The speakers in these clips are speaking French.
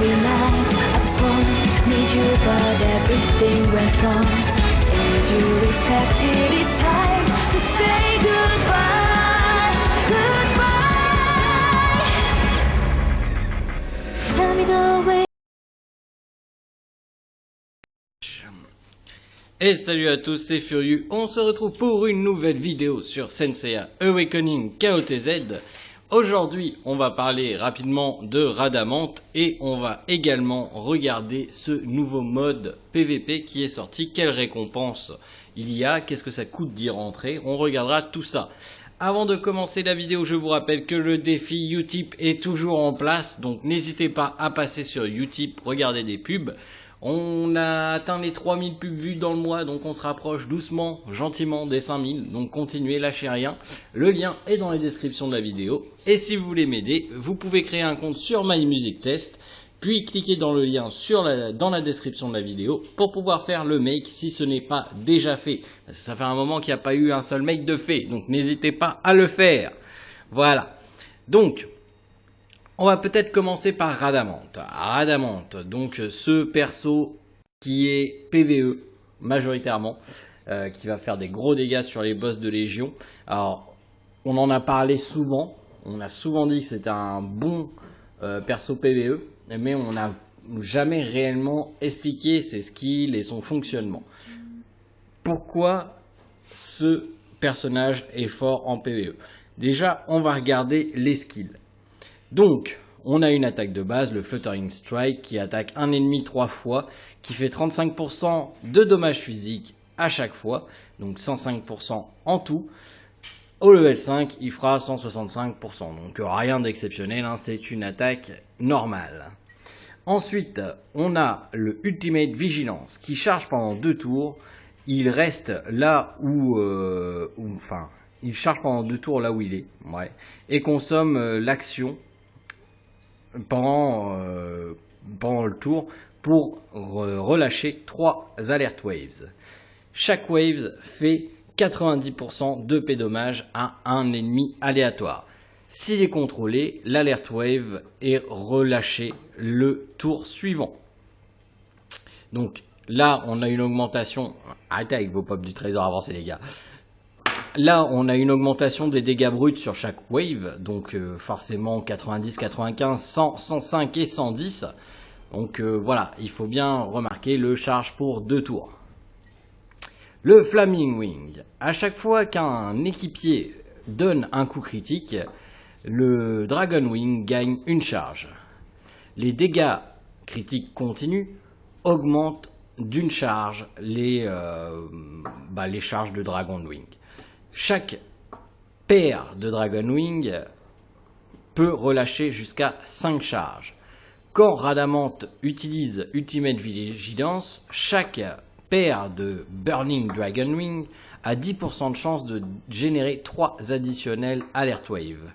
every night. I just wanna need you, but everything went wrong. As you expected, it's time to say goodbye, goodbye. Tell me the way. Et salut à tous, c'est Furieux, on se retrouve pour une nouvelle vidéo sur Senseiya Awakening KOTZ. Aujourd'hui, on va parler rapidement de Radamanth et on va également regarder ce nouveau mode PVP qui est sorti. Quelles récompenses il y a, qu'est-ce que ça coûte d'y rentrer, on regardera tout ça. Avant de commencer la vidéo, je vous rappelle que le défi Utip est toujours en place, donc n'hésitez pas à passer sur Utip, regarder des pubs. On a atteint les 3000 pubs vues dans le mois, donc on se rapproche doucement, gentiment des 5000, donc continuez, lâchez rien. Le lien est dans la description de la vidéo. Et si vous voulez m'aider, vous pouvez créer un compte sur My Music Test, puis cliquez dans le lien dans la description de la vidéo pour pouvoir faire le make si ce n'est pas déjà fait. Parce que ça fait un moment qu'il n'y a pas eu un seul make de fait, donc n'hésitez pas à le faire. Voilà. Donc, on va peut-être commencer par Radamanth. Radamanth, donc ce perso qui est PvE majoritairement, qui va faire des gros dégâts sur les boss de Légion. Alors, on en a parlé souvent, on a souvent dit que c'était un bon perso PvE, mais on n'a jamais réellement expliqué ses skills et son fonctionnement. Pourquoi ce personnage est fort en PvE? Déjà, on va regarder les skills. Donc, on a une attaque de base, le Fluttering Strike, qui attaque un ennemi 3 fois, qui fait 35% de dommages physiques à chaque fois, donc 105% en tout. Au level 5, il fera 165%, donc rien d'exceptionnel, hein, c'est une attaque normale. Ensuite, on a le Ultimate Vigilance, qui charge pendant 2 tours, il reste là il charge pendant 2 tours là où il est, ouais, et consomme l'action pendant le tour pour relâcher 3 alert waves. Chaque wave fait 90% de P-dommage à un ennemi aléatoire. S'il est contrôlé, l'alert wave est relâché le tour suivant. Donc là, on a une augmentation. Arrêtez avec vos pops du trésor avancé, les gars. Là, on a une augmentation des dégâts bruts sur chaque wave, donc forcément 90, 95, 100, 105 et 110. Donc voilà, il faut bien remarquer le charge pour 2 tours. Le Flaming Wing. À chaque fois qu'un équipier donne un coup critique, le Dragon Wing gagne une charge. Les dégâts critiques continus augmentent d'une charge les charges de Dragon Wing. Chaque paire de Dragon Wing peut relâcher jusqu'à 5 charges. Quand Radamanth utilise Ultimate Vigilance, chaque paire de Burning Dragon Wing a 10% de chance de générer 3 additionnels Alert Wave.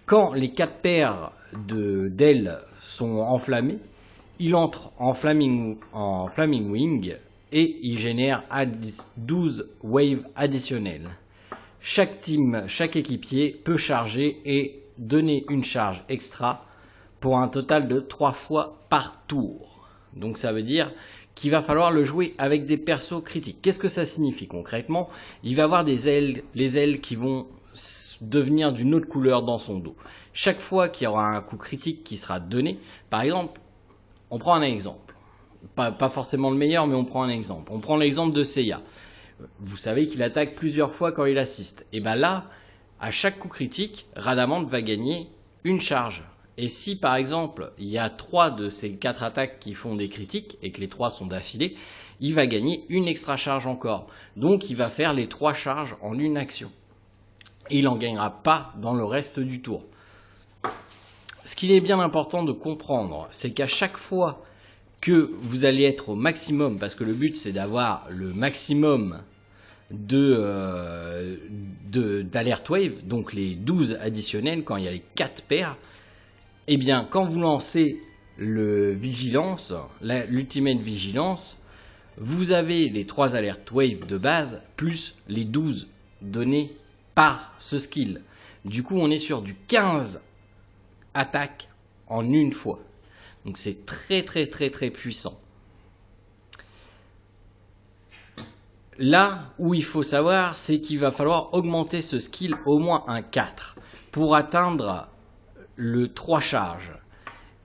Quand les 4 paires d'ailes sont enflammées, il entre en Flaming Wing et il génère 12 waves additionnels. Chaque équipier peut charger et donner une charge extra pour un total de 3 fois par tour. Donc ça veut dire qu'il va falloir le jouer avec des persos critiques. Qu'est-ce que ça signifie concrètement? Il va avoir des ailes, les ailes qui vont devenir d'une autre couleur dans son dos. Chaque fois qu'il y aura un coup critique qui sera donné, par exemple, on prend un exemple. Pas forcément le meilleur, mais on prend un exemple. On prend l'exemple de Seiya. Vous savez qu'il attaque plusieurs fois quand il assiste. Et bien là, à chaque coup critique, Radamanth va gagner une charge. Et si par exemple, il y a 3 de ces 4 attaques qui font des critiques, et que les 3 sont d'affilée, il va gagner une extra charge encore. Donc il va faire les 3 charges en une action. Et il n'en gagnera pas dans le reste du tour. Ce qu'il est bien important de comprendre, c'est qu'à chaque fois que vous allez être au maximum, parce que le but c'est d'avoir le maximum d'alert wave, donc les 12 additionnels quand il y a les 4 paires, et bien quand vous lancez le vigilance, l'ultimate vigilance, vous avez les 3 alert wave de base plus les 12 donnés par ce skill. Du coup on est sur du 15 attaques en une fois. Donc c'est très très très très puissant. Là où il faut savoir, c'est qu'il va falloir augmenter ce skill au moins un 4 pour atteindre le 3 charges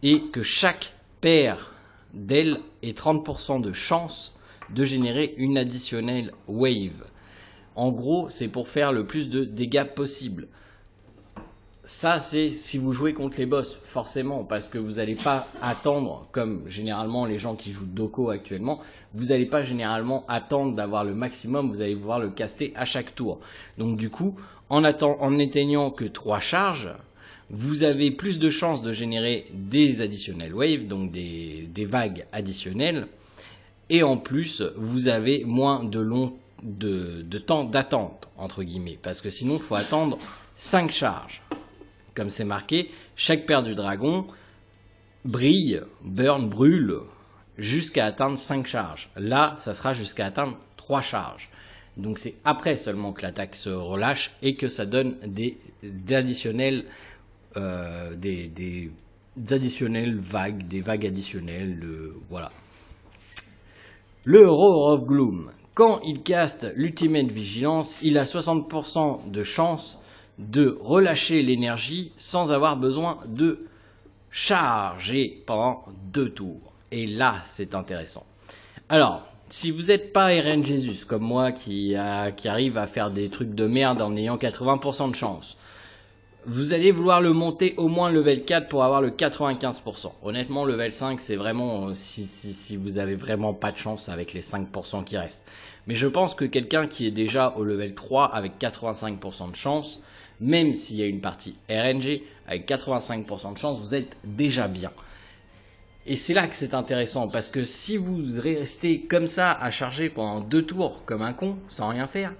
et que chaque paire d'ailes ait 30% de chance de générer une additionnelle wave. En gros, c'est pour faire le plus de dégâts possible. Ça, c'est si vous jouez contre les boss, forcément, parce que vous n'allez pas attendre, comme généralement les gens qui jouent Doko actuellement, vous n'allez pas généralement attendre d'avoir le maximum, vous allez pouvoir le caster à chaque tour. Donc du coup, en n'éteignant que 3 charges, vous avez plus de chances de générer des additionnel waves, donc des vagues additionnelles, et en plus, vous avez moins de temps d'attente, entre guillemets, parce que sinon, il faut attendre 5 charges. Comme c'est marqué, chaque paire du dragon brille, brûle, jusqu'à atteindre 5 charges. Là, ça sera jusqu'à atteindre 3 charges. Donc c'est après seulement que l'attaque se relâche et que ça donne des additionnels vagues, des vagues additionnelles, voilà. Le Roar of Gloom. Quand il caste l'Ultimate Vigilance, il a 60% de chance de relâcher l'énergie sans avoir besoin de charger pendant 2 tours. Et là, c'est intéressant. Alors, si vous n'êtes pas RN Jesus comme moi qui arrive à faire des trucs de merde en ayant 80% de chance, vous allez vouloir le monter au moins level 4 pour avoir le 95%. Honnêtement, level 5, c'est vraiment si vous avez vraiment pas de chance avec les 5% qui restent. Mais je pense que quelqu'un qui est déjà au level 3 avec 85% de chance, même s'il y a une partie RNG, avec 85% de chance, vous êtes déjà bien. Et c'est là que c'est intéressant, parce que si vous restez comme ça à charger pendant 2 tours comme un con, sans rien faire,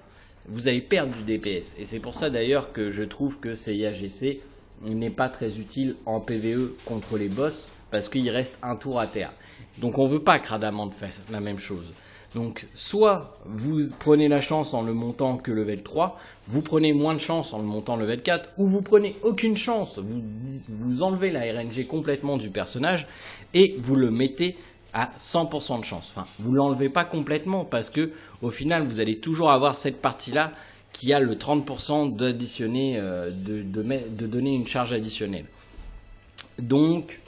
vous allez perdre du DPS. Et c'est pour ça d'ailleurs que je trouve que CIAGC n'est pas très utile en PvE contre les boss, parce qu'il reste un tour à terre. Donc on ne veut pas que Radamant fasse la même chose. Donc soit vous prenez la chance en le montant que level 3, vous prenez moins de chance en le montant level 4, ou vous prenez aucune chance, vous enlevez la RNG complètement du personnage et vous le mettez à 100% de chance. Enfin, vous l'enlevez pas complètement parce que au final vous allez toujours avoir cette partie là qui a le 30% d'additionner, de donner une charge additionnelle. Donc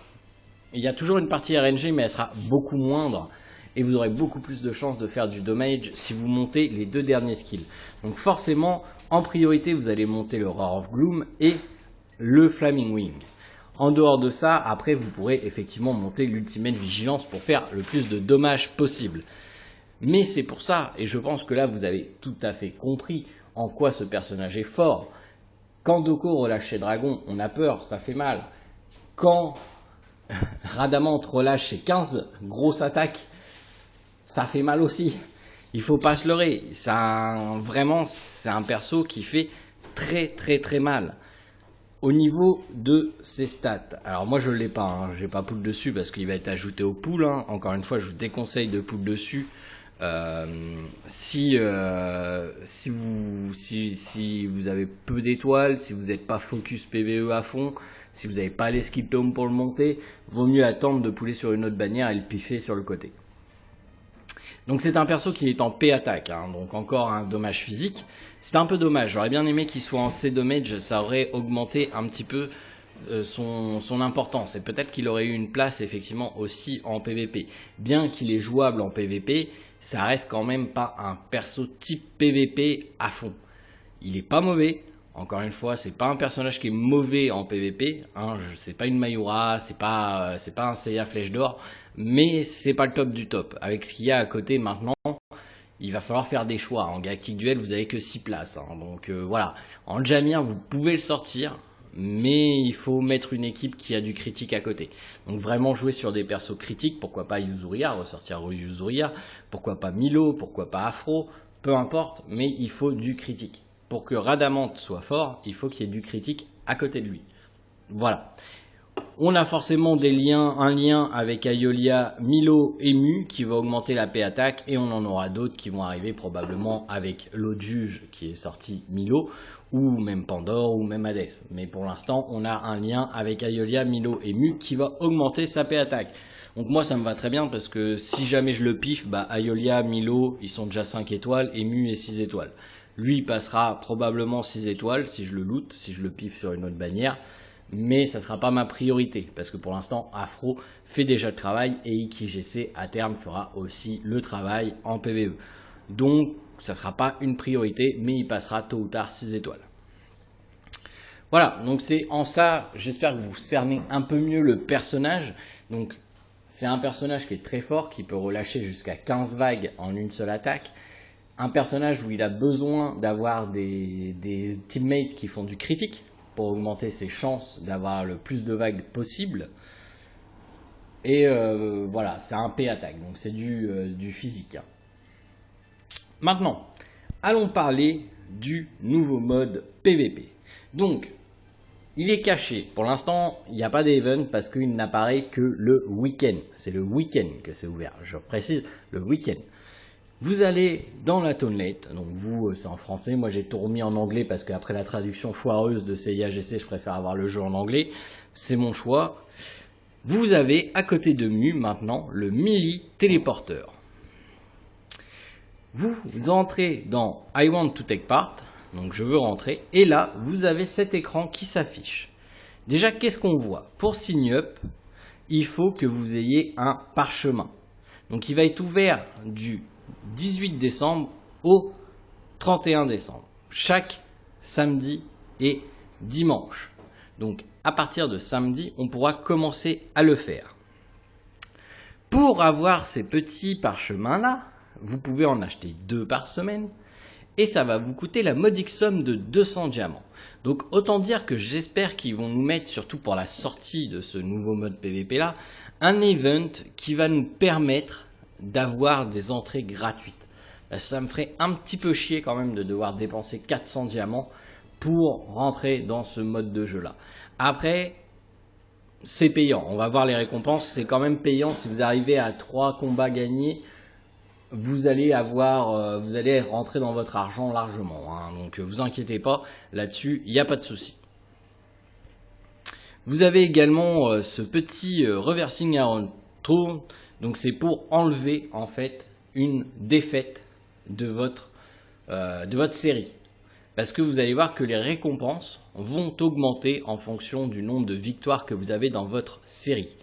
il y a toujours une partie RNG mais elle sera beaucoup moindre. Et vous aurez beaucoup plus de chances de faire du damage si vous montez les 2 derniers skills. Donc forcément, en priorité, vous allez monter le Roar of Gloom et le Flaming Wing. En dehors de ça, après, vous pourrez effectivement monter l'Ultimate Vigilance pour faire le plus de dommages possible. Mais c'est pour ça, et je pense que là, vous avez tout à fait compris en quoi ce personnage est fort. Quand Doko relâche ses dragons, on a peur, ça fait mal. Quand Radamant relâche ses 15 grosses attaques, ça fait mal aussi. Il faut pas se leurrer. Vraiment, c'est un perso qui fait très très très mal. Au niveau de ses stats. Alors moi je l'ai pas, hein. J'ai pas pool dessus parce qu'il va être ajouté au pool. Hein. Encore une fois, je vous déconseille de pool dessus. Si vous avez peu d'étoiles, si vous n'êtes pas focus PvE à fond, si vous n'avez pas les skill tomes pour le monter, vaut mieux attendre de pouler sur une autre bannière et le piffer sur le côté. Donc c'est un perso qui est en P-attaque, hein, donc encore un dommage physique. C'est un peu dommage, j'aurais bien aimé qu'il soit en C-damage, ça aurait augmenté un petit peu son importance. Et peut-être qu'il aurait eu une place effectivement aussi en PVP. Bien qu'il est jouable en PVP, ça reste quand même pas un perso type PVP à fond. Il est pas mauvais. Encore une fois, c'est pas un personnage qui est mauvais en PVP, hein, c'est pas une Mayura, c'est pas un Seiya Flèche d'Or, mais c'est pas le top du top. Avec ce qu'il y a à côté maintenant, il va falloir faire des choix. En Galactic Duel, vous avez que 6 places, hein, donc voilà. En Jamir, vous pouvez le sortir, mais il faut mettre une équipe qui a du critique à côté. Donc vraiment jouer sur des persos critiques, pourquoi pas Yuzuria, ressortir Yuzuria, pourquoi pas Milo, pourquoi pas Afro, peu importe, mais il faut du critique. Pour que Radamant soit fort, il faut qu'il y ait du critique à côté de lui. Voilà. On a forcément un lien avec Aiolia, Milo et Mu qui va augmenter la P attaque, et on en aura d'autres qui vont arriver probablement avec l'autre juge qui est sorti Milo, ou même Pandore, ou même Hades. Mais pour l'instant, on a un lien avec Aiolia, Milo et Mu qui va augmenter sa P attaque. Donc moi ça me va très bien parce que si jamais je le piffe, Aiolia, Milo, ils sont déjà 5 étoiles et Mu est 6 étoiles. Lui il passera probablement 6 étoiles si je le loot, si je le piffe sur une autre bannière. Mais ça ne sera pas ma priorité, parce que pour l'instant, Afro fait déjà le travail, et IkiGC à terme fera aussi le travail en PvE. Donc, ça ne sera pas une priorité, mais il passera tôt ou tard 6 étoiles. Voilà, donc c'est en ça, j'espère que vous cernez un peu mieux le personnage. Donc, c'est un personnage qui est très fort, qui peut relâcher jusqu'à 15 vagues en une seule attaque. Un personnage où il a besoin d'avoir des teammates qui font du critique, pour augmenter ses chances d'avoir le plus de vagues possible. Et voilà, c'est un P attaque, donc c'est du physique. Maintenant, allons parler du nouveau mode PVP. Donc, il est caché. Pour l'instant, il n'y a pas d'event parce qu'il n'apparaît que le week-end. C'est le week-end que c'est ouvert. Je précise, le week-end. Vous allez dans la Townlate, donc vous c'est en français, moi j'ai tout remis en anglais parce qu'après la traduction foireuse de CIAGC, je préfère avoir le jeu en anglais, c'est mon choix. Vous avez à côté de Mu maintenant le Melee téléporteur. Vous entrez dans I want to take part, donc je veux rentrer, et là vous avez cet écran qui s'affiche. Déjà qu'est-ce qu'on voit? Pour sign up, il faut que vous ayez un parchemin. Donc il va être ouvert du 18 décembre au 31 décembre, chaque samedi et dimanche. Donc à partir de samedi, on pourra commencer à le faire. Pour avoir ces petits parchemins là, vous pouvez en acheter 2 par semaine et ça va vous coûter la modique somme de 200 diamants. Donc autant dire que j'espère qu'ils vont nous mettre, surtout pour la sortie de ce nouveau mode PVP là, un event qui va nous permettre d'avoir des entrées gratuites. Ça me ferait un petit peu chier quand même de devoir dépenser 400 diamants pour rentrer dans ce mode de jeu là. Après, c'est payant, on va voir les récompenses, c'est quand même payant. Si vous arrivez à 3 combats gagnés, vous allez rentrer dans votre argent largement, hein. Donc vous inquiétez pas, là-dessus, il n'y a pas de souci. Vous avez également ce petit reversing around throw. Donc c'est pour enlever en fait une défaite de votre série. Parce que vous allez voir que les récompenses vont augmenter en fonction du nombre de victoires que vous avez dans votre série.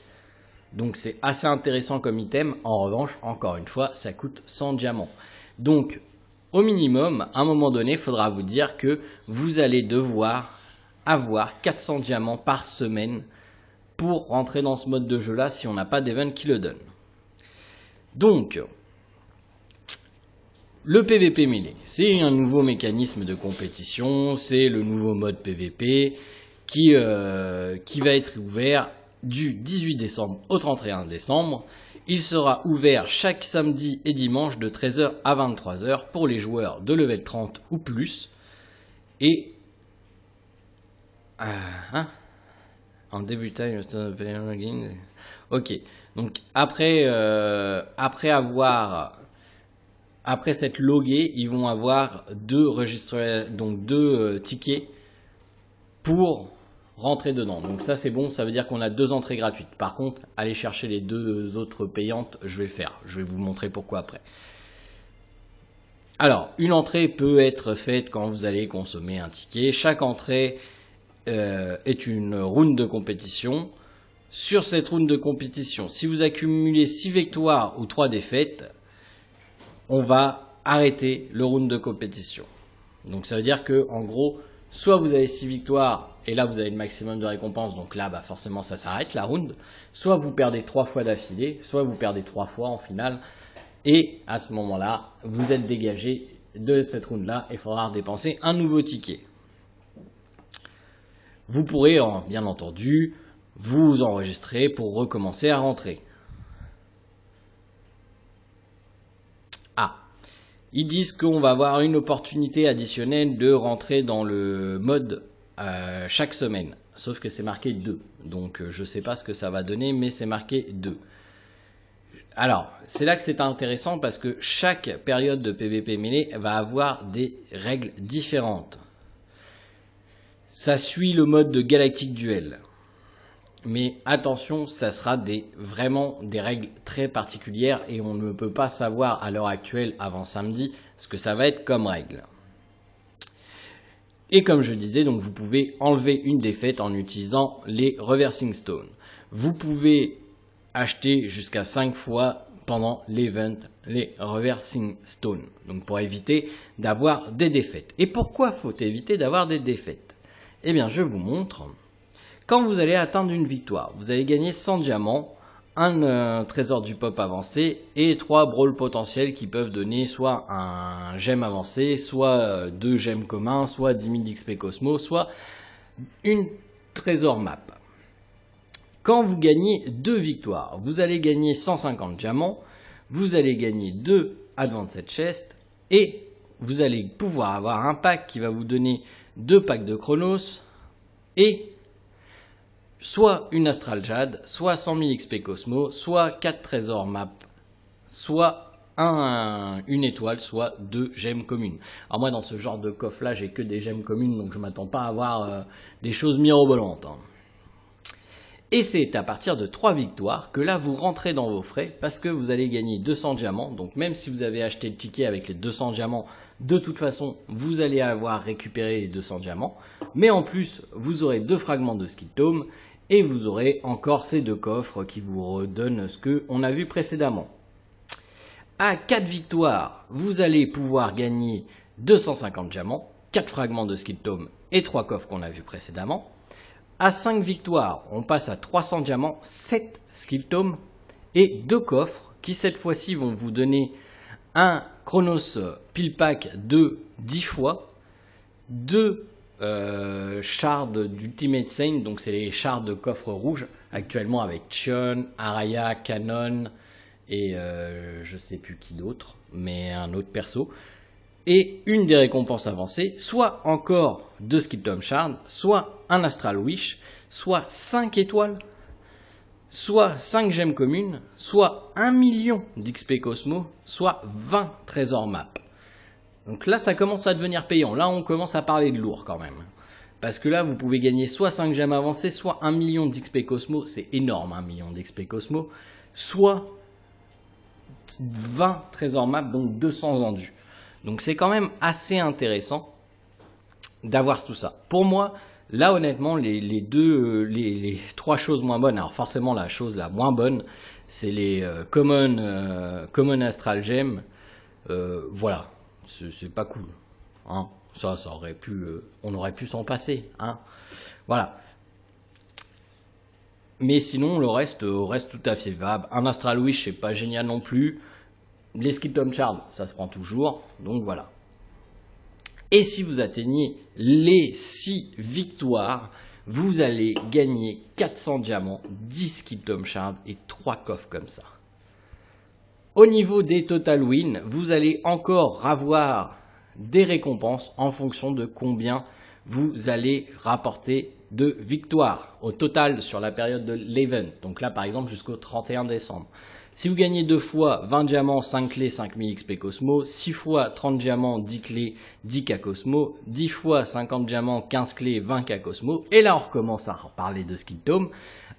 Donc c'est assez intéressant comme item. En revanche, encore une fois, ça coûte 100 diamants. Donc au minimum, à un moment donné, il faudra vous dire que vous allez devoir avoir 400 diamants par semaine pour rentrer dans ce mode de jeu là si on n'a pas d'event qui le donne. Donc, le PVP mêlé, c'est un nouveau mécanisme de compétition, c'est le nouveau mode PVP qui va être ouvert du 18 décembre au 31 décembre. Il sera ouvert chaque samedi et dimanche de 13h à 23h pour les joueurs de level 30 ou plus. Et en débutant, ok. Donc après s'être logué, ils vont avoir 2 tickets pour rentrer dedans. Donc ça c'est bon, ça veut dire qu'on a 2 entrées gratuites. Par contre, aller chercher les 2 autres payantes, je vais le faire. Je vais vous montrer pourquoi après. Alors, une entrée peut être faite quand vous allez consommer un ticket. Chaque entrée est une round de compétition. Sur cette round de compétition, si vous accumulez 6 victoires ou 3 défaites, on va arrêter le round de compétition. Donc ça veut dire que en gros, soit vous avez 6 victoires et là vous avez le maximum de récompenses, donc là forcément ça s'arrête la round, soit vous perdez 3 fois d'affilée, soit vous perdez 3 fois en finale, et à ce moment-là, vous êtes dégagé de cette round-là et il faudra dépenser un nouveau ticket. Vous pourrez bien entendu vous enregistrer pour recommencer à rentrer. Ils disent qu'on va avoir une opportunité additionnelle de rentrer dans le mode chaque semaine. Sauf que c'est marqué 2. Donc je sais pas ce que ça va donner, mais c'est marqué 2. Alors, c'est là que c'est intéressant parce que chaque période de PvP mêlée va avoir des règles différentes. Ça suit le mode de Galactic Duel. Mais attention, ça sera vraiment des règles très particulières et on ne peut pas savoir à l'heure actuelle, avant samedi, ce que ça va être comme règle. Et comme je disais, donc vous pouvez enlever une défaite en utilisant les Reversing Stones. Vous pouvez acheter jusqu'à 5 fois pendant l'event les Reversing Stones. Donc pour éviter d'avoir des défaites. Et pourquoi faut éviter d'avoir des défaites? Eh bien je vous montre. Quand vous allez atteindre une victoire, vous allez gagner 100 diamants, un trésor du pop avancé et 3 brawls potentiels qui peuvent donner soit un gemme avancé, soit 2 gemmes communs, soit 10 000 d'XP Cosmo, soit une trésor map. Quand vous gagnez 2 victoires, vous allez gagner 150 diamants, vous allez gagner 2 Advanced Chests et vous allez pouvoir avoir un pack qui va vous donner 2 packs de Chronos et soit une Astral Jade, soit 100 000 XP Cosmo, soit 4 trésors map, soit une étoile, soit 2 gemmes communes. Alors moi dans ce genre de coffre là j'ai que des gemmes communes donc je m'attends pas à avoir des choses mirobolantes. Et c'est à partir de 3 victoires que là vous rentrez dans vos frais parce que vous allez gagner 200 diamants. Donc même si vous avez acheté le ticket avec les 200 diamants, de toute façon vous allez avoir récupéré les 200 diamants. Mais en plus vous aurez 2 fragments de Skill Tome et vous aurez encore ces 2 coffres qui vous redonnent ce qu'on a vu précédemment. À 4 victoires, vous allez pouvoir gagner 250 diamants, 4 fragments de Skill Tome et 3 coffres qu'on a vu précédemment. À 5 victoires, on passe à 300 diamants, 7 Skill Tome et 2 coffres qui cette fois-ci vont vous donner un Chronos Pile Pack de 10 fois, 2 shards d'Ultimate Saint, donc c'est les shards de coffre rouge actuellement avec Xion, Araya, Canon et je sais plus qui d'autre, mais un autre perso. Et une des récompenses avancées, soit encore 2 Skill Tome Shards, soit un Astral Wish, soit 5 étoiles, soit 5 gemmes communes, soit 1 million d'XP Cosmo, soit 20 trésors map. Donc là ça commence à devenir payant, là on commence à parler de lourd quand même. Parce que là vous pouvez gagner soit 5 gemmes avancées, soit 1 million d'XP Cosmo, c'est énorme 1 million d'XP Cosmo, soit 20 trésors map, donc 200 endus. Donc c'est quand même assez intéressant d'avoir tout ça. Pour moi, là honnêtement, les 3 choses moins bonnes, alors forcément la chose la moins bonne, c'est les Common Astral Gem. Voilà, c'est pas cool. Hein. Ça aurait pu, on aurait pu s'en passer. Hein. Voilà. Mais sinon, le reste tout à fait valable. Un Astral Wish, c'est pas génial non plus. Les Skill Tome Shards, ça se prend toujours, donc voilà. Et si vous atteignez les 6 victoires, vous allez gagner 400 diamants, 10 Skill Tome Shards et 3 coffres comme ça. Au niveau des total wins, vous allez encore avoir des récompenses en fonction de combien vous allez rapporter de victoires au total sur la période de l'event. Donc là par exemple jusqu'au 31 décembre. Si vous gagnez 2 fois 20 diamants, 5 clés, 5000 XP Cosmo, 6 fois 30 diamants, 10 clés, 10k Cosmo, 10 fois 50 diamants, 15 clés, 20k Cosmo, et là on recommence à reparler de Skill Tome.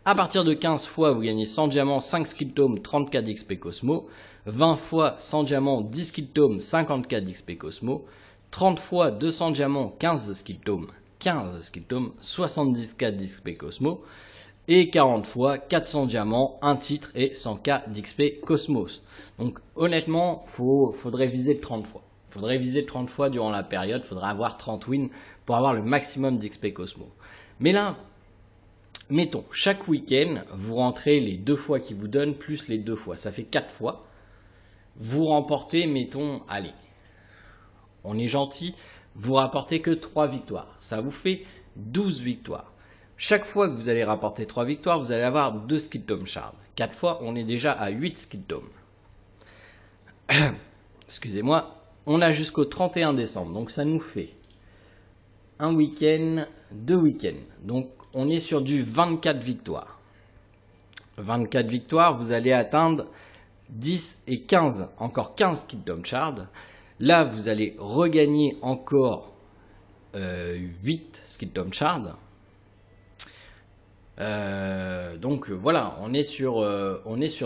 À partir de 15 fois, vous gagnez 100 diamants, 5 Skill Tome, 30k d'XP Cosmo, 20 fois 100 diamants, 10 Skill Tome, 50k d'XP Cosmo, 30 fois 200 diamants, 15 Skill Tome, 70k d'XP Cosmo, et 40 fois 400 diamants, 1 titre et 100k d'XP Cosmos. Donc honnêtement, faudrait viser le 30 fois. Faudrait viser le 30 fois durant la période, faudrait avoir 30 wins pour avoir le maximum d'XP Cosmo. Mais là, mettons, chaque week-end, vous rentrez les 2 fois qui vous donnent, plus les 2 fois, ça fait 4 fois. Vous remportez, mettons, allez, on est gentil, vous rapportez que 3 victoires. Ça vous fait 12 victoires. Chaque fois que vous allez rapporter 3 victoires, vous allez avoir 2 Skill Tome Shards. 4 fois, on est déjà à 8 Skill Tome. Excusez-moi. On a jusqu'au 31 décembre. Donc ça nous fait un week-end, 2 week-ends. Donc on est sur du 24 victoires. 24 victoires, vous allez atteindre 10 et 15, encore 15 Kingdom Shards. Là, vous allez regagner encore 8 Kingdom Shards. Donc voilà, on est sur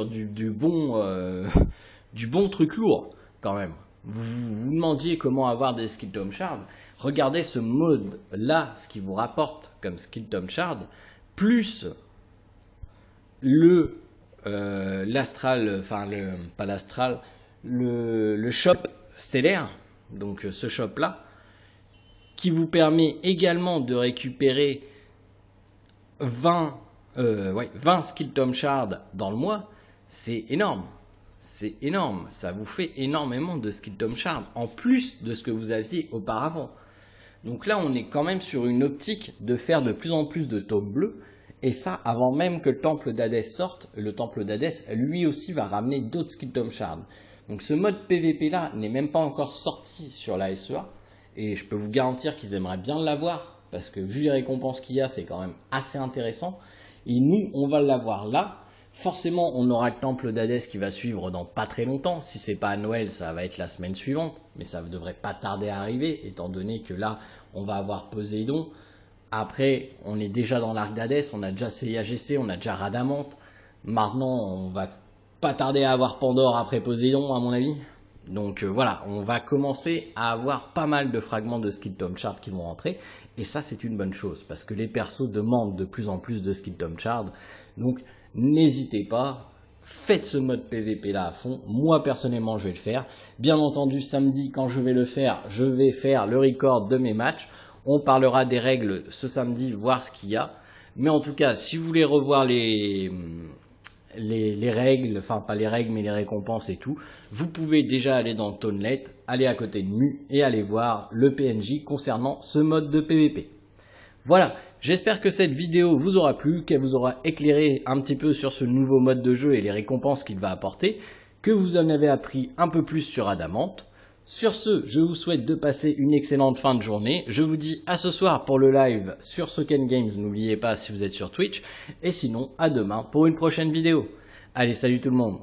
du bon truc lourd quand même. Vous demandiez comment avoir des Kingdom Shards. Regardez ce mode là, ce qui vous rapporte comme Kingdom Shard, plus l'astral, enfin pas l'astral, le shop stellaire, donc ce shop là, qui vous permet également de récupérer 20 Kingdom Shards dans le mois. C'est énorme. C'est énorme. Ça vous fait énormément de Kingdom Shards en plus de ce que vous aviez auparavant. Donc là, on est quand même sur une optique de faire de plus en plus de tomes bleus. Et ça, avant même que le temple d'Hadès sorte, le temple d'Hadès, lui aussi, va ramener d'autres Kingdom Shards. Donc ce mode PVP là n'est même pas encore sorti sur la SEA. Et je peux vous garantir qu'ils aimeraient bien l'avoir. Parce que vu les récompenses qu'il y a, c'est quand même assez intéressant. Et nous, on va l'avoir là. Forcément, on aura le temple d'Hadès qui va suivre dans pas très longtemps. Si c'est pas à Noël, ça va être la semaine suivante. Mais ça ne devrait pas tarder à arriver, étant donné que là, on va avoir Poséidon. Après, on est déjà dans l'arc d'Hadès, on a déjà CIAGC, on a déjà Rhadamante. Maintenant, on va pas tarder à avoir Pandore après Poséidon, à mon avis. Donc voilà, on va commencer à avoir pas mal de fragments de Kingdom Shards qui vont rentrer. Et ça, c'est une bonne chose, parce que les persos demandent de plus en plus de Kingdom Shards. Donc, n'hésitez pas, faites ce mode PVP là à fond. Moi, personnellement, je vais le faire. Bien entendu, samedi, quand je vais le faire, je vais faire le record de mes matchs. On parlera des règles ce samedi, voir ce qu'il y a. Mais en tout cas, si vous voulez revoir les règles, enfin pas les règles mais les récompenses et tout, vous pouvez déjà aller dans Tonelet, aller à côté de Mu et aller voir le PNJ concernant ce mode de PVP. Voilà, j'espère que cette vidéo vous aura plu, qu'elle vous aura éclairé un petit peu sur ce nouveau mode de jeu et les récompenses qu'il va apporter, que vous en avez appris un peu plus sur Rhadamante. Sur ce, je vous souhaite de passer une excellente fin de journée. Je vous dis à ce soir pour le live sur Soken Games, n'oubliez pas si vous êtes sur Twitch. Et sinon, à demain pour une prochaine vidéo. Allez, salut tout le monde!